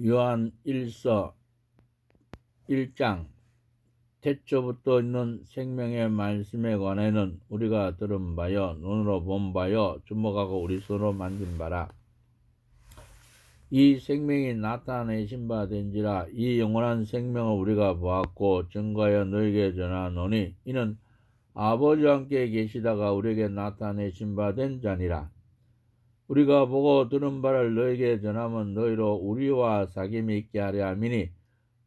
요한 1서 1장 태초부터 있는 생명의 말씀에 관해는 우리가 들은 바여 눈으로 본 바여 주목하고 우리 손으로 만진 바라. 이 생명이 나타내신 바 된지라. 이 영원한 생명을 우리가 보았고 증거하여 너에게 전하노니 이는 아버지와 함께 계시다가 우리에게 나타내신 바 된 자니라. 우리가 보고 들은 바를 너에게 전하면 너희로 우리와 사귐이 있게 하려 함이니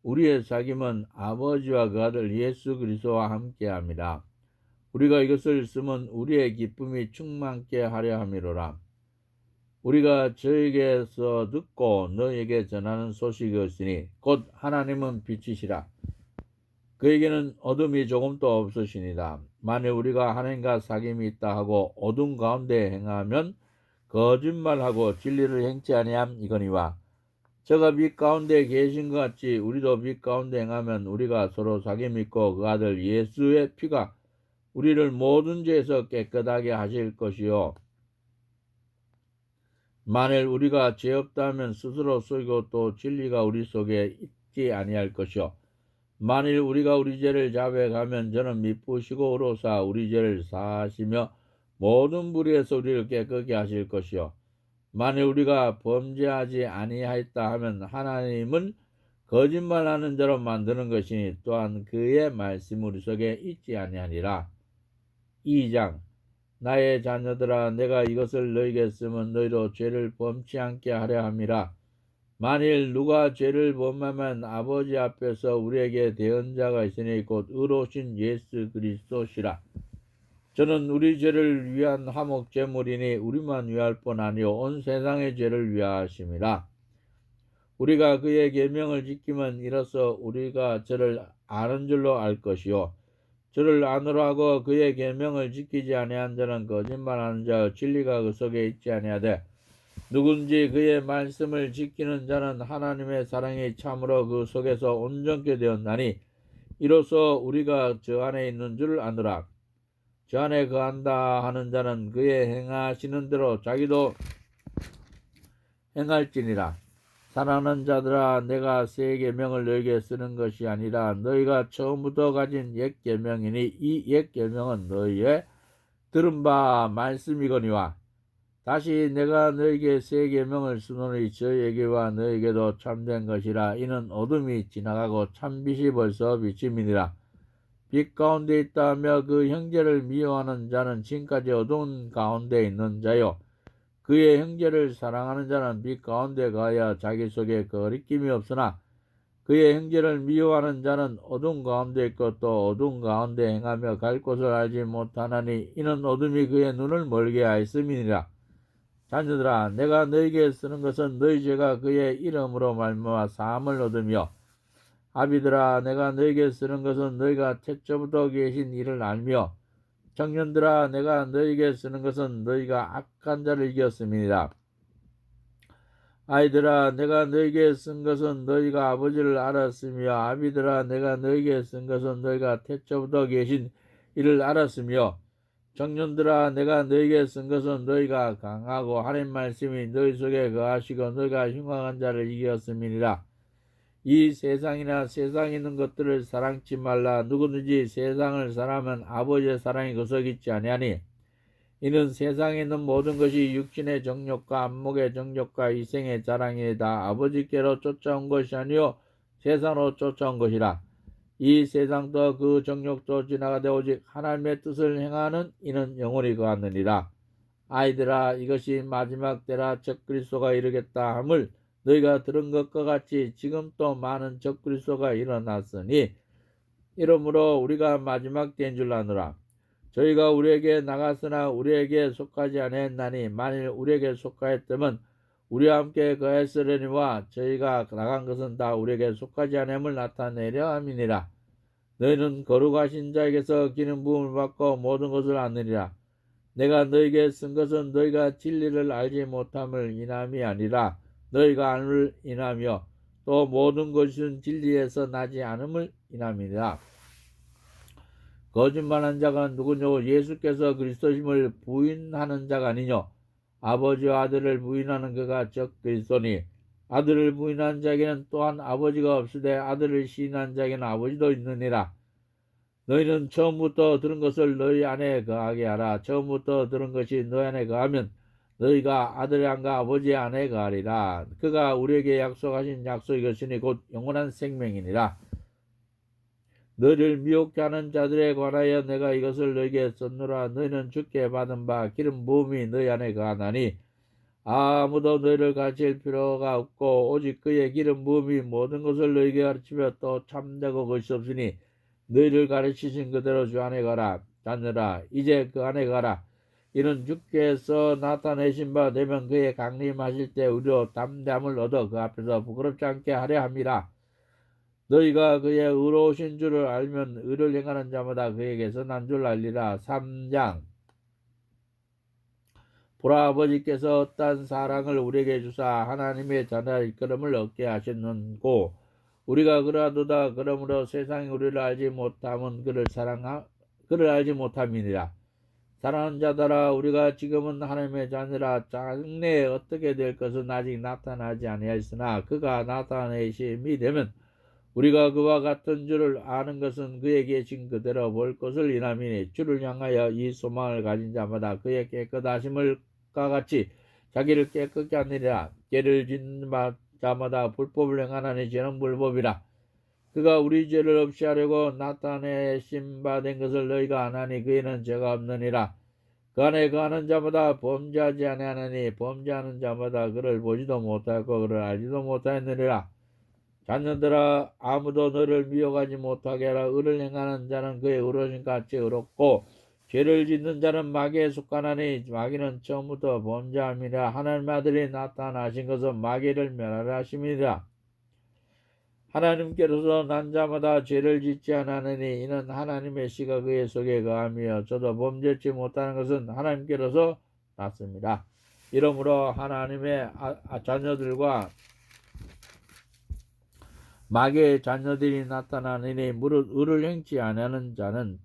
우리의 사귐은 아버지와 그 아들 예수 그리스도와 함께함이라. 우리가 이것을 쓰면 우리의 기쁨이 충만케 하려 함이로라. 우리가 저에게서 듣고 너에게 전하는 소식이었으니 곧 하나님은 빛이시라. 그에게는 어둠이 조금도 없으시니라. 만일 우리가 하나님과 사귐이 있다 하고 어둠 가운데 행하면 거짓말하고 진리를 행치 아니함 이거니와, 저가 빛 가운데 계신 것 같이 우리도 빛 가운데 행하면 우리가 서로 사귐 있고 그 아들 예수의 피가 우리를 모든 죄에서 깨끗하게 하실 것이요, 만일 우리가 죄 없다 하면 스스로 속이고 또 진리가 우리 속에 있지 아니할 것이요, 만일 우리가 우리 죄를 자백하면 저는 미쁘시고 의로사 우리 죄를 사하시며 모든 불의에서 우리를 깨끗게 하실 것이요, 만일 우리가 범죄하지 아니하였다 하면 하나님은 거짓말하는 자로 만드는 것이니 또한 그의 말씀 우리 속에 있지 아니하니라. 2장 나의 자녀들아, 내가 이것을 너희에게 쓰면 너희로 죄를 범치 않게 하려 함이라. 만일 누가 죄를 범하면 아버지 앞에서 우리에게 대언자가 있으니 곧 의로우신 예수 그리스도시라. 저는 우리 죄를 위한 화목 제물이니 우리만 위할 뿐 아니요 온 세상의 죄를 위하심이라. 우리가 그의 계명을 지키면 이로써 우리가 저를 아는 줄로 알 것이요, 저를 아노라 하고 그의 계명을 지키지 아니한 자는 거짓말하는 자여 진리가 그 속에 있지 아니하되, 누군지 그의 말씀을 지키는 자는 하나님의 사랑이 참으로 그 속에서 온전케 되었나니 이로써 우리가 저 안에 있는 줄 아노라. 저 안에 거한다 하는 자는 그의 행하시는 대로 자기도 행할지니라. 사랑하는 자들아, 내가 새 계명을 너에게 쓰는 것이 아니라 너희가 처음부터 가진 옛 계명이니 이 옛 계명은 너희의 들은 바 말씀이거니와, 다시 내가 너에게 새 계명을 쓰노니 저에게와 너에게도 참된 것이라. 이는 어둠이 지나가고 참빛이 벌써 비침이니라. 빛 가운데 있다며 그 형제를 미워하는 자는 지금까지 어두운 가운데 있는 자요, 그의 형제를 사랑하는 자는 빛 가운데 가야 자기 속에 거리낌이 없으나 그의 형제를 미워하는 자는 어두운 가운데 있고 또 어두운 가운데 행하며 갈 곳을 알지 못하나니 이는 어둠이 그의 눈을 멀게 하였음이니라. 자녀들아, 내가 너희에게 쓰는 것은 너희 죄가 그의 이름으로 말미암아 사함을 얻으며, 아비들아, 내가 너희에게 쓰는 것은 너희가 태초부터 계신 이를 알며, 청년들아, 내가 너희에게 쓰는 것은 너희가 악한 자를 이겼음이니라. 아이들아, 내가 너희에게 쓴 것은 너희가 아버지를 알았으며, 아비들아, 내가 너희에게 쓴 것은 너희가 태초부터 계신 이를 알았으며, 청년들아, 내가 너희에게 쓴 것은 너희가 강하고 하나님 말씀이 너희 속에 거하시고 너희가 흉악한 자를 이겼음이니라. 이 세상이나 세상에 있는 것들을 사랑치 말라. 누구든지 세상을 사랑하면 아버지의 사랑이 그 속에 있지 아니하니, 이는 세상에 있는 모든 것이 육신의 정욕과 안목의 정욕과 이생의 자랑이 다 아버지께로 쫓아온 것이 아니요 세상으로 쫓아온 것이라. 이 세상도 그 정욕도 지나가되 오직 하나님의 뜻을 행하는 이는 영원히 거하느니라. 아이들아, 이것이 마지막 때라. 적그리스도가 이르겠다 함을 너희가 들은 것과 같이 지금 또 많은 적그리스도가 일어났으니 이러므로 우리가 마지막 때인 줄 아노라. 저희가 우리에게 나갔으나 우리에게 속하지 아니했나니 만일 우리에게 속하였다면 우리와 함께 거했으려니와 저희가 나간 것은 다 우리에게 속하지 아니함을 나타내려 함이니라. 너희는 거룩하신 자에게서 기름 부음을 받고 모든 것을 아느니라. 내가 너희에게 쓴 것은 너희가 진리를 알지 못함을 인함이 아니라 너희가 안을 인하며 또 모든 것은 진리에서 나지 않음을 인함이니라. 거짓말한 자가 누구뇨? 예수께서 그리스도심을 부인하는 자가 아니뇨? 아버지와 아들을 부인하는 그가 적그리스도니 아들을 부인한 자에게는 또한 아버지가 없으되 아들을 시인한 자에게는 아버지도 있느니라. 너희는 처음부터 들은 것을 너희 안에 거하게 하라. 처음부터 들은 것이 너희 안에 거하면 너희가 아들의 안과 아버지의 안에 거하리라. 그가 우리에게 약속하신 약속이 이것이니 곧 영원한 생명이니라. 너희를 미혹게 하는 자들에 관하여 내가 이것을 너희에게 썼노라. 너희는 주께 받은 바 기름 부음이 너희 안에 거하나니 아무도 너희를 가르칠 필요가 없고 오직 그의 기름 부음이 모든 것을 너희에게 가르치며 또 참되고 것이 없으니 너희를 가르치신 그대로 주 안에 가라. 자녀라 이제 그 안에 가라. 이는 주께서 나타내신 바 되면 그의 강림하실 때 우리로 담대함을 얻어 그 앞에서 부끄럽지 않게 하려 함이라. 너희가 그의 의로우신 줄을 알면 의를 행하는 자마다 그에게서 난 줄 알리라. 3장. 보라, 아버지께서 어떠한 사랑을 우리에게 주사 하나님의 자녀의 이끌음을 얻게 하셨는고 우리가 그러하도다. 그러므로 세상이 우리를 알지 못함은 그를 알지 못함이니라. 사랑하는 자들아, 우리가 지금은 하나님의 자녀라. 장래에 어떻게 될 것은 아직 나타나지 아니하였으나 그가 나타내심이 되면 우리가 그와 같은 줄을 아는 것은 그에 계신 그대로 볼 것을 인함이니 주를 향하여 이 소망을 가진 자마다 그의 깨끗하심을 같이 자기를 깨끗게 하느니라. 죄를 짓는 자마다 불법을 행하나니 죄는 불법이라. 그가 우리 죄를 없이 하려고 나타내심 바 된 것을 너희가 아나니 그에는 죄가 없느니라. 그 안에 거하는 자마다 범죄하지 아니하나니 범죄하는 자마다 그를 보지도 못하고 그를 알지도 못하였느니라. 자녀들아, 아무도 너를 미워하지 못하게 하라. 의를 행하는 자는 그의 의로우신 같이 의롭고 죄를 짓는 자는 마귀에 속하나니 마귀는 처음부터 범죄함이라. 하나님의 아들이 나타나신 것은 마귀를 멸하려 하심이라. 하나님께로서 난 자마다 죄를 짓지 않으니 이는 하나님의 씨가 그의 속에 거하며 저도 범죄치 못하는 것은 하나님께로서 났습니다. 이러므로 하나님의 자녀들과 마귀의 자녀들이 나타나느니 무릇 의를 행치 아니하는 자는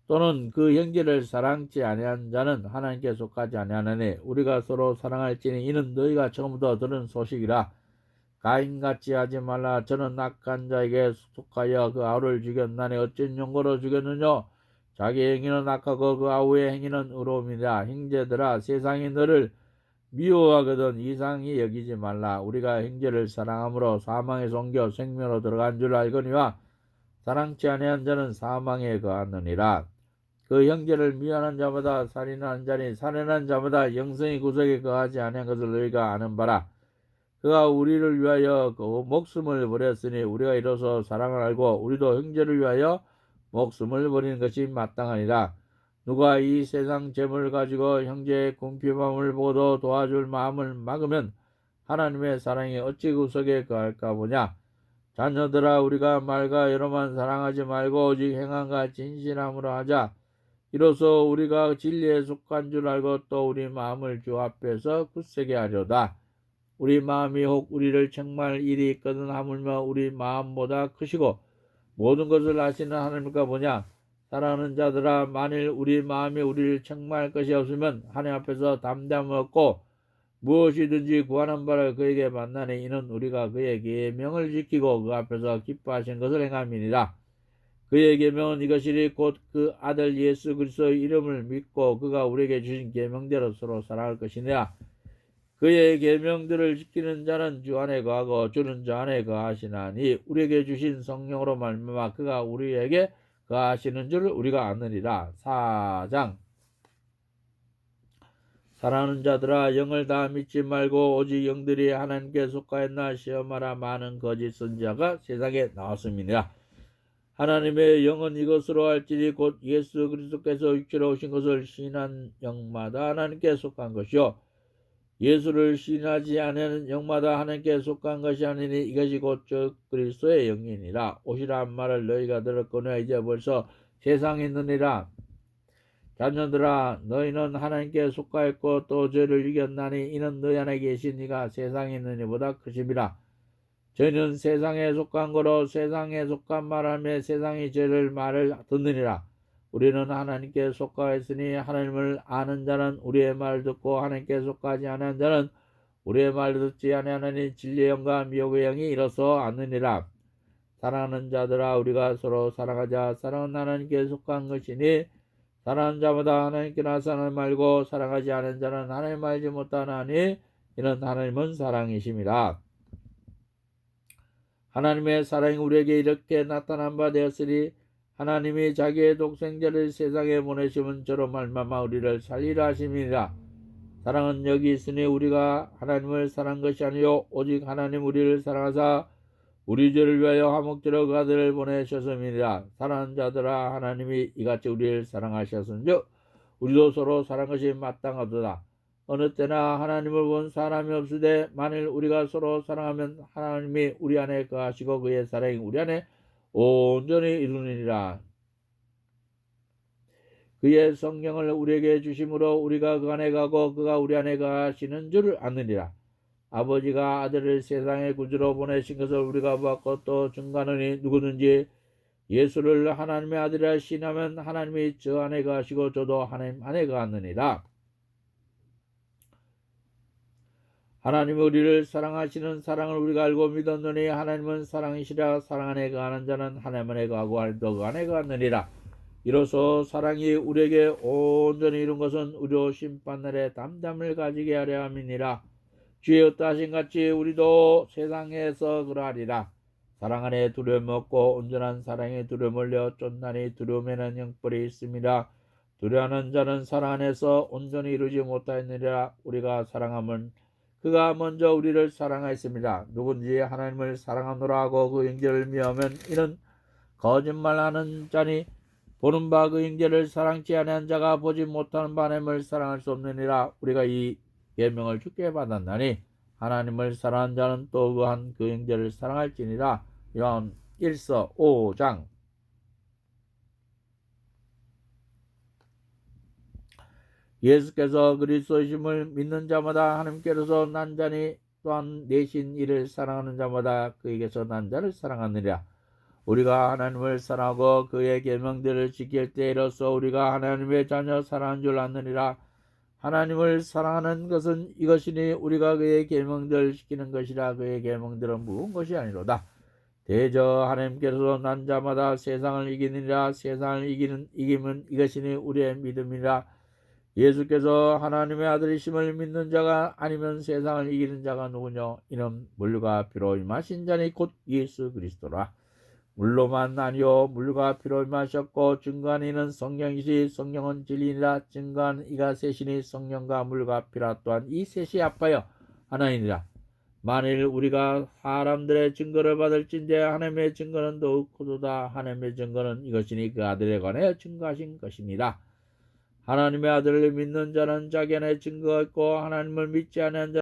또는 그 형제를 사랑치 아니하는 자는 하나님께 속하지 아니하느니 우리가 서로 사랑할지니 이는 너희가 처음부터 들은 소식이라. 가인같이 하지 말라. 저는 악한 자에게 속하여 그 아우를 죽였나니 어쩐 용거로 죽였느냐. 자기 행위는 악하고 그 아우의 행위는 의로움이라. 형제들아, 세상이 너를 미워하거든 이상히 여기지 말라. 우리가 형제를 사랑함으로 사망에서 옮겨 생명으로 들어간 줄 알거니와 사랑치 아니한 자는 사망에 거하느니라. 그 형제를 미워하는 자마다 살인하는 자니 살인하는 자마다 영생의 구속에 거하지 아니한 것을 너희가 아는 바라. 그가 우리를 위하여 그 목숨을 버렸으니 우리가 이로써 사랑을 알고 우리도 형제를 위하여 목숨을 버리는 것이 마땅하니라. 누가 이 세상 재물을 가지고 형제의 궁핍함을 보고도 도와줄 마음을 막으면 하나님의 사랑이 어찌 구속에 거할까 보냐. 자녀들아, 우리가 말과 여로만 사랑하지 말고 오직 행함과 진실함으로 하자. 이로써 우리가 진리에 속한 줄 알고 또 우리 마음을 주 앞에서 굳세게 하려다. 우리 마음이 혹 우리를 책망할 일이 있거든 하물며 우리 마음보다 크시고 모든 것을 아시는 하나님과 보냐. 사랑하는 자들아, 만일 우리 마음이 우리를 책망할 것이 없으면 하나님 앞에서 담대함을 얻고 무엇이든지 구하는 바를 그에게 만나니 이는 우리가 그의 계명을 지키고 그 앞에서 기뻐하신 것을 행함이니라. 그의 계명은 이것이니 곧 그 아들 예수 그리스도의 이름을 믿고 그가 우리에게 주신 계명대로 서로 살아갈 것이니라. 그의 계명들을 지키는 자는 주 안에 거하고 주는 주 안에 거하시나니 우리에게 주신 성령으로 말미암아 그가 우리에게 거하시는 줄 우리가 아느니라. 4장. 사랑하는 자들아, 영을 다 믿지 말고 오직 영들이 하나님께 속하였나 시험하라. 많은 거짓 선지자가 세상에 나왔음이니라. 하나님의 영은 이것으로 알지니 곧 예수 그리스도께서 육체로 오신 것을 시인한 영마다 하나님께 속한 것이요 예수를 시인하지 않는 영마다 하나님께 속한 것이 아니니 이것이 곧 저 그리스도의 영이니라. 오시란 말을 너희가 들었거니와 이제 벌써 세상에 있느니라. 자녀들아, 너희는 하나님께 속하였고 또 죄를 이겼나니 이는 너희 안에 계신 이가 세상에 있는 이보다 크심이라. 저희는 세상에 속한 거로 세상에 속한 말하며 세상이 죄를 말을 듣느니라. 우리는 하나님께 속하였으니 하나님을 아는 자는 우리의 말을 듣고 하나님께 속하지 않은 자는 우리의 말 듣지 아니하나니 진리의 영과 미혹의 영이 일어서 않느니라. 사랑하는 자들아 우리가 서로 사랑하자. 사랑은 하나님께 속한 것이니 사랑하는 자마다 하나님께 나서는 말고 사랑하지 않은 자는 하나님 알지 못하나니 이는 하나님은 사랑이심이라. 하나님의 사랑이 우리에게 이렇게 나타난 바 되었으니 하나님이 자기의 독생자를 세상에 보내심은 저로 말미암아 우리를 살리라 하심이니라. 사랑은 여기 있으니 우리가 하나님을 사랑한 것이 아니요 오직 하나님 우리를 사랑하사 우리 죄를 위하여 화목제로 그 아들을 보내셨음이니라. 사랑하는 자들아 하나님이 이같이 우리를 사랑하셨은즉 우리도 서로 사랑한 것이 마땅하도다. 어느 때나 하나님을 본 사람이 없으되 만일 우리가 서로 사랑하면 하나님이 우리 안에 거하시고 그의 사랑이 우리 안에 온전히 이루느니라. 그의 성령을 우리에게 주심으로 우리가 그 안에 가고 그가 우리 안에 거하시는 줄 아느니라. 아버지가 아들을 세상의 구주로 보내신 것을 우리가 보았고 또 증거하노니 누구든지 예수를 하나님의 아들이라 신하면 하나님이 저 안에 거하시고 저도 하나님 안에 거하느니라. 하나님이 우리를 사랑하시는 사랑을 우리가 알고 믿었노니 하나님은 사랑이시라. 사랑 안에 거하는 자는 하나님 안에 거하고 하나님도 그 안에 거하느니라. 이로써 사랑이 우리에게 온전히 이룬 것은 우리로 심판날에 담담을 가지게 하려 함이니라. 주의 어떠하신 같이 우리도 세상에서 그러하리라. 사랑 안에 두려움 없고 온전한 사랑에 두려움을 내어 쫓나니 두려움에는 형벌이 있습니다. 두려워하는 자는 사랑 안에서 온전히 이루지 못하였느니라. 우리가 사랑함은 그가 먼저 우리를 사랑하였습니다. 누군지 하나님을 사랑하노라 하고 그 형제를 미워하면 이는 거짓말하는 자니 보는 바 그 형제를 사랑치 아니한 자가 보지 못하는 바 하나님을 사랑할 수 없느니라. 우리가 이 계명을 주께 받았나니 하나님을 사랑하는 자는 또 그한 그 형제를 사랑할지니라. 요한 1서 5장. 예수께서 그리스도이심을 믿는 자마다 하나님께로서 난 자니 또한 내신 이를 사랑하는 자마다 그에게서 난 자를 사랑하느니라. 우리가 하나님을 사랑하고 그의 계명들을 지킬 때로서 우리가 하나님의 자녀 사랑한 줄 아느니라. 하나님을 사랑하는 것은 이것이니 우리가 그의 계명들을 지키는 것이라. 그의 계명들은 무거운 것이 아니로다. 대저 하나님께서 난 자마다 세상을 이기느니라. 세상을 이기면 이것이니 우리의 믿음이라. 예수께서 하나님의 아들이심을 믿는 자가 아니면 세상을 이기는 자가 누구냐? 이는 물과 피로 임하신 자니 곧 예수 그리스도라. 물로만 아니요 물과 피로 임하셨고 증거한 이는 성령이시 성령은 진리니라. 증거한 이가 셋이니 성령과 물과 피라. 또한 이 셋이 합하여 하나이니라. 만일 우리가 사람들의 증거를 받을진대 하나님의 증거는 더욱 크도다. 하나님의 증거는 이것이니 그 아들에 관하여 증거하신 것이니라. 하나님의 아들을 믿는 자는 자기 안에 증거가 있고 하나님을 믿지 않는 자